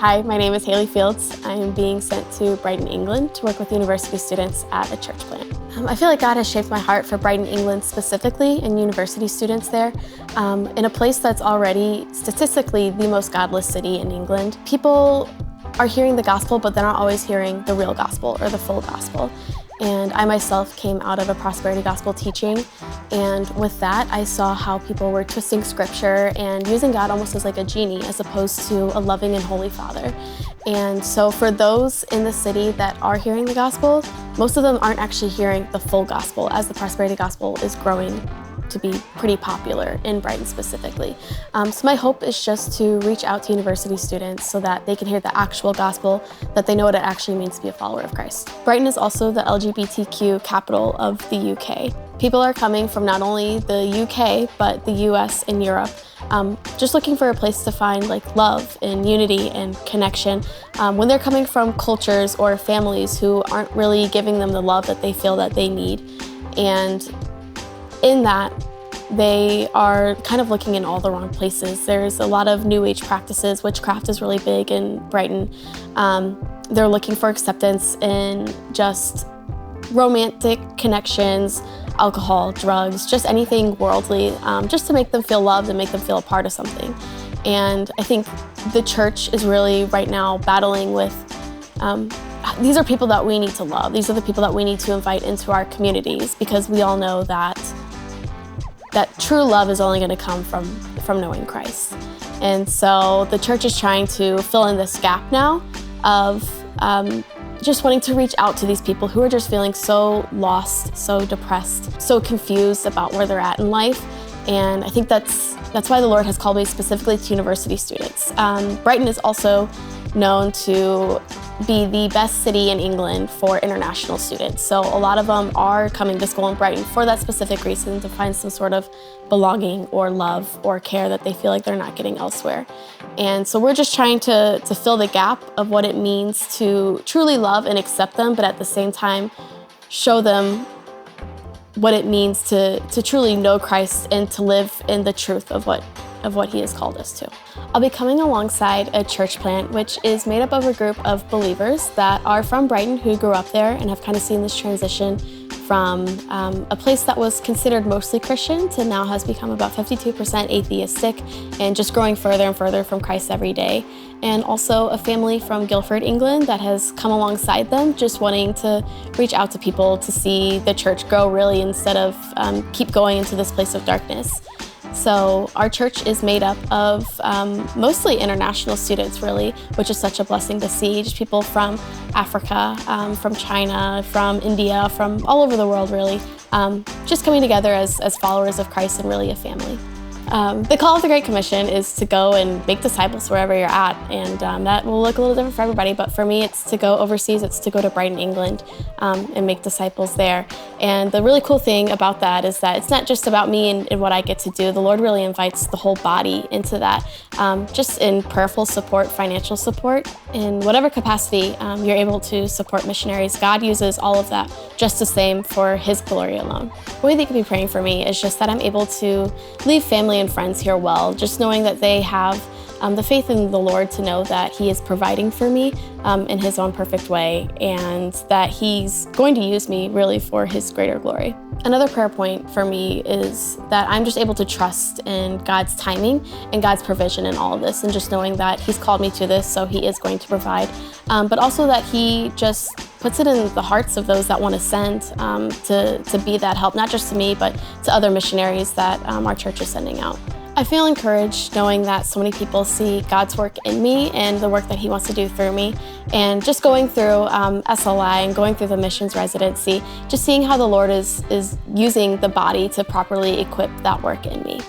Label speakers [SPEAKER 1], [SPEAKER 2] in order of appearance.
[SPEAKER 1] Hi, my name is Haley Fields. I am being sent to Brighton, England to work with university students at a church plant. I feel like God has shaped my heart for Brighton, England specifically, and university students there. In a place that's already statistically the most godless city in England. People are hearing the gospel, but they're not always hearing the real gospel or the full gospel. And I myself came out of a prosperity gospel teaching, and with that I saw how people were twisting scripture and using God almost as like a genie as opposed to a loving and holy Father. And so for those in the city that are hearing the gospel, most of them aren't actually hearing the full gospel, as the prosperity gospel is growing to be pretty popular in Brighton specifically. So my hope is just to reach out to university students so that they can hear the actual gospel, that they know what it actually means to be a follower of Christ. Brighton is also the LGBTQ capital of the UK. People are coming from not only the UK, but the US and Europe, just looking for a place to find like love and unity and connection when they're coming from cultures or families who aren't really giving them the love that they feel that they need. And in that, they are kind of looking in all the wrong places. There's a lot of new age practices. Witchcraft is really big in Brighton. They're looking for acceptance in just romantic connections, alcohol, drugs, just anything worldly, just to make them feel loved and make them feel a part of something. And I think the church is really right now battling with these are people that we need to love. These are the people that we need to invite into our communities, because we all know that true love is only going to come from knowing Christ. And so the church is trying to fill in this gap now of just wanting to reach out to these people who are just feeling so lost, so depressed, so confused about where they're at in life. And I think that's why the Lord has called me specifically to university students. Brighton is also known to be the best city in England for international students. So a lot of them are coming to school in Brighton for that specific reason, to find some sort of belonging or love or care that they feel like they're not getting elsewhere. And so we're just trying to fill the gap of what it means to truly love and accept them, but at the same time, show them what it means to truly know Christ and to live in the truth of what He has called us to. I'll be coming alongside a church plant, which is made up of a group of believers that are from Brighton who grew up there and have kind of seen this transition from a place that was considered mostly Christian to now has become about 52% atheistic and just growing further and further from Christ every day. And also a family from Guildford, England that has come alongside them, just wanting to reach out to people to see the church grow really instead of keep going into this place of darkness. So our church is made up of mostly international students, really, which is such a blessing to see. Just people from Africa, from China, from India, from all over the world, really, just coming together as followers of Christ and really a family. The call of the Great Commission is to go and make disciples wherever you're at, and that will look a little different for everybody, but for me it's to go overseas, it's to go to Brighton, England, and make disciples there. And the really cool thing about that is that it's not just about me and what I get to do. The Lord really invites the whole body into that, just in prayerful support, financial support, in whatever capacity you're able to support missionaries. God uses all of that just the same for His glory alone. The way they could be praying for me is just that I'm able to leave family and friends here well, just knowing that they have the faith in the Lord to know that He is providing for me in His own perfect way, and that He's going to use me really for His greater glory. Another prayer point for me is that I'm just able to trust in God's timing and God's provision in all of this, and just knowing that He's called me to this, so He is going to provide, but also that He just puts it in the hearts of those that want to send to be that help, not just to me, but to other missionaries that our church is sending out. I feel encouraged knowing that so many people see God's work in me and the work that He wants to do through me. And just going through SLI and going through the missions residency, just seeing how the Lord is using the body to properly equip that work in me.